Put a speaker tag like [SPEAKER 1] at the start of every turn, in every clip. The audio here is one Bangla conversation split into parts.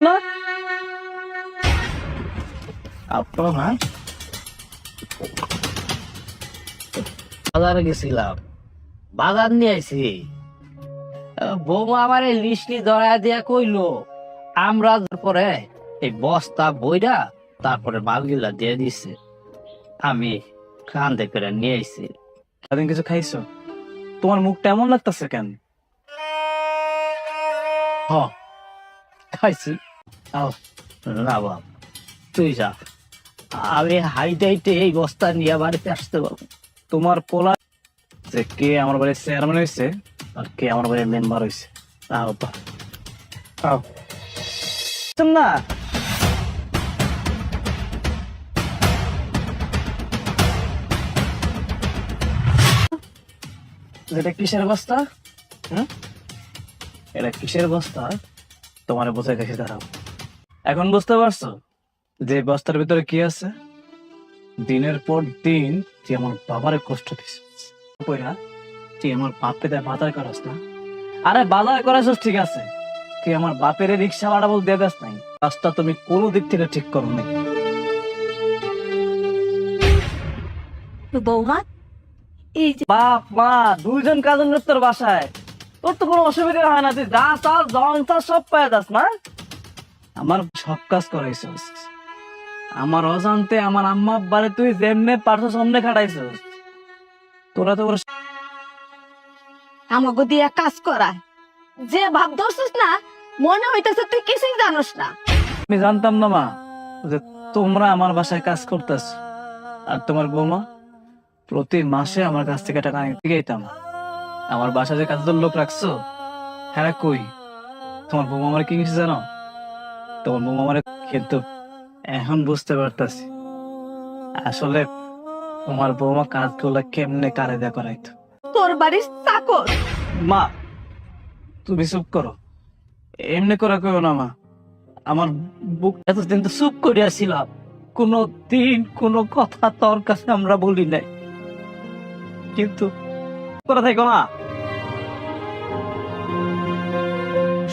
[SPEAKER 1] না আপনার বাজারে গেছিলাম, বাজার নিয়ে আইছি। বৌমা আমার এই লিস্টি ধরা দিয়া কইলো আমরা পরে এই বস্তা বইরা তারপরে মালগুলা দিয়ে দিছে। আমি কান্দে করে নিয়ে আইছি।
[SPEAKER 2] সারাদিন কিছু খাইছো? তোমার মুখটা এমন লাগতেছে কেন?
[SPEAKER 1] হ খাইছি। না বাবা তুই যা, আমি হাইটে হাইটে এই বস্তা নিয়ে বাড়িতে আসতে পারবো।
[SPEAKER 2] তোমার পোলা যে কে আমার বাড়ির চেয়ারম্যান হয়েছে আর কে আমার বাড়ির মেম্বার হয়েছে
[SPEAKER 1] তাও তো
[SPEAKER 2] না। এটা কিসের বস্তা? এটা কিসের বস্তা তোমার বোঝাই দেখে দাঁড়াও। এখন বুঝতে পারছো যে বস্তার ভিতরে কি আছে? দিনের পর দিন তুই আমার বাবারে কষ্ট দিছিস, তুই আমার বাপকে বাজার করাস না। আরে বাজার করাছিস ঠিক আছে, তুই আমার বাপের রিক্সা ভাড়া বল দিয়ে দেস নাই। কাজটা তুমি কোনো দিক থেকে ঠিক করো নাই।
[SPEAKER 3] বৌমা এই যে
[SPEAKER 2] বাপ মা দুইজন কাজের লোক তোর বাসায়, তোর তো কোনো অসুবিধা হয় না। তুই যা চাস জন চাস সব পায় যাস না। আমার সব কাজ করাইছিস, আমার অজান্তে আমার আম্মা আব্বারে তুই যেমনে পারছো সামনে খাটাইছিস। তোরা তো
[SPEAKER 3] আমাকে দিয়া কাজ করায় যে ভাব ধরছিস না, মনে হইতেছে তুই কিছুই জানোস না।
[SPEAKER 2] আমি জানতাম না মা যে তোমরা আমার বাসায় কাজ করতেছ, আর তোমার বৌমা প্রতি মাসে আমার কাছ থেকে টাকা নিতে গেতাম। আমার বাসায় যে কাজের লোক রাখছো, হ্যাঁ কই তোমার বৌমা আমার কি কিছু জানো? তোমার বৌমা আমার কিন্তু এখন বুঝতে পারতাছি আসলে তোমার বৌমা কাজগুলো কেমনে কারে দেয়া করাইতো।
[SPEAKER 3] তোর বাড়ির চাকর।
[SPEAKER 2] মা তুমি চুপ করো, এমনি করে কেউ না মা। আমার বুক
[SPEAKER 1] এতদিন তো চুপ করিয়াছিলাম, কোনো দিন কোনো কথা তোর কাছে আমরা বলি নাই, কিন্তু
[SPEAKER 2] করে থাকো না।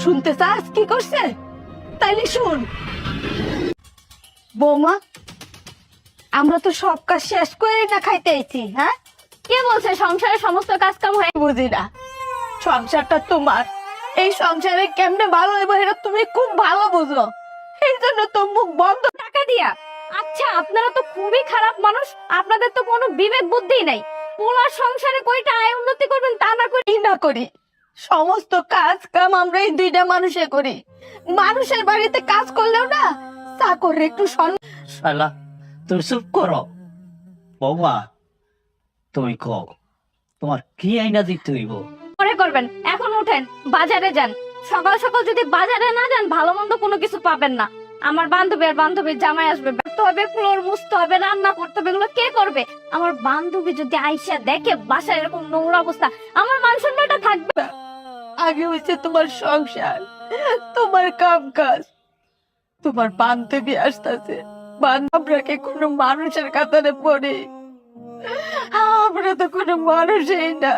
[SPEAKER 3] শুনতে চাস কি করছে? তাইলে শুন বৌমা, আমরা তো সব কাজ শেষ করে না খাইতে আইছি। হ্যাঁ, কে বলছে সংসারের সমস্ত কাজ কাম হয়ে? বুঝি না, সংসারটা তোমার, এই সংসারে কেমনে ভালো হইব এটা তুমি খুব ভালো বুঝো। এই জন্য তো মুখ বন্ধ। টাকা দিয়া? আচ্ছা আপনারা তো খুবই খারাপ মানুষ, আপনাদের তো কোনো বিবেক বুদ্ধি নাই। পোলার সংসারে কয়টা আয় উন্নতি করবেন তা না করি না করি, সমস্ত কাজ কাম আমরা এই দুইটা মানুষে করি। মানুষের বাড়িতে কাজ করলেও না চাকরের একটু
[SPEAKER 1] শালা তুমি চুপ করো। বৌমা তুমি কও তোমার কি আইনা দিতে হইব?
[SPEAKER 4] পরে করবেন, এখন উঠেন বাজারে যান। সকাল সকাল যদি বাজারে না যান ভালো মন্দ কোনো কিছু পাবেন না। আমার বান্ধবীর জামাই আসবে, ব্যস্ত হবে, ফ্লোর মুছতে হবে, রান্না করতে হবে, এগুলো কে করবে? আমার বান্ধবী যদি আইসা দেখে বাসায় এরকম নোংরা অবস্থা, আমার মান সম্মানটা থাকবে না।
[SPEAKER 3] আগে হচ্ছে তোমার সংসার, তোমার কাম কাজ। তোমার বান্ধবী আসতেছে, বান্ধবরাকে কোনো মানুষের কাতারে পড়ে? আমরা তো কোনো মানুষই না।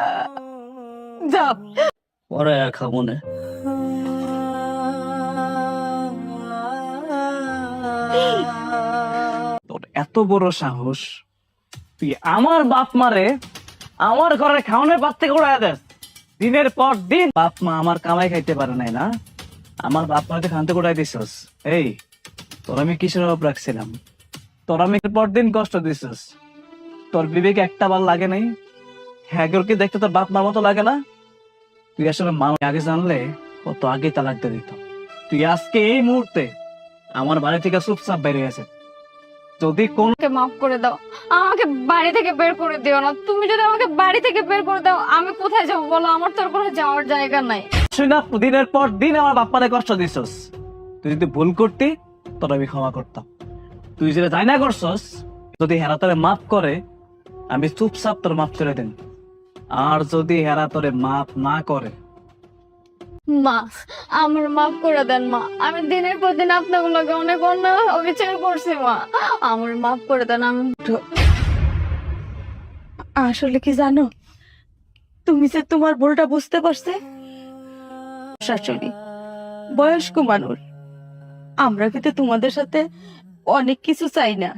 [SPEAKER 3] যাও
[SPEAKER 1] পরে আর খাবো না।
[SPEAKER 2] তোর এত বড় সাহস, তুই আমার বাপ মারে আমার ঘরে খাওয়ানোর পাত থেকে উড়াই দেস। দিনের পর দিন বাপ মা আমার কামাই খাইতে পারে নাই না, আমার বাপ মাকে খানতে উড়াই দিছস। এই তোর আমি কিসের অভাব রাখছিলাম? তোর আমি পর দিন কষ্ট দিছস, তোর বিবেক একটা বার লাগে নাই? হ্যাঁ কি দেখতে তোর বাপ মার মতো লাগে না? তুই আসলে মানুষ আগে জানলে কত আগে তালাক দিয়ে দিত। তুই আজকে এই মুহূর্তে আমার বাড়ি থেকে চুপচাপ বেরিয়ে গেছে। যদি কোন
[SPEAKER 4] আমাকে মাফ করে দাও, আমাকে বাড়ি থেকে বের করে দিও না। তুমি যদি আমাকে বাড়ি থেকে বের করে দাও আমি কোথায় যাবো বলো? আমার তো আর কোনো যাওয়ার জায়গা নাই।
[SPEAKER 2] না দিনের পর দিন আমার বাপ্পারে কষ্ট দিছস। তুই যদি ভুল করতি তোর আমি ক্ষমা করতাম। তুই যেটা তাই না করছস, যদি হেরা তোরে মাফ করে আমি চুপচাপ তোর মাফ করে দেন। আর যদি হেরা তোরে মাফ না করে,
[SPEAKER 4] মা আমার মাফ করে দেন মা, আমি দিনের পর দিন আপনাগুলোকে অনেক অন্যায় অবিচার করছি মা, আমার মাফ করে দেন। আমি
[SPEAKER 3] আসলে কি জানো, তুমি যে তোমার ভুলটা বুঝতে পারছে। শাশুড়ি বয়স্ক মানুষ, আমরা কিন্তু তোমাদের সাথে অনেক কিছু চাই না,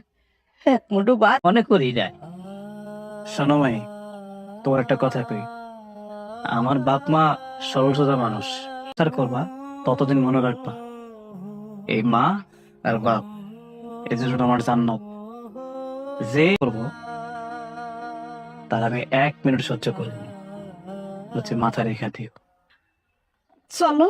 [SPEAKER 3] এক মুঠো ভাত।
[SPEAKER 1] মনে করি না।
[SPEAKER 2] শোনো মাই, তোমার একটা কথা কই, আমার বাপ মা সরল সোজা মানুষ। তার করবা ততদিন মনে রাখবা, এই মা আর বাপ এই দুটো আমার জান্নাত। যে করবো তার আমি 1 মিনিট সহ্য করিনি, হচ্ছে মাথা রেখা দিও।
[SPEAKER 3] চলো।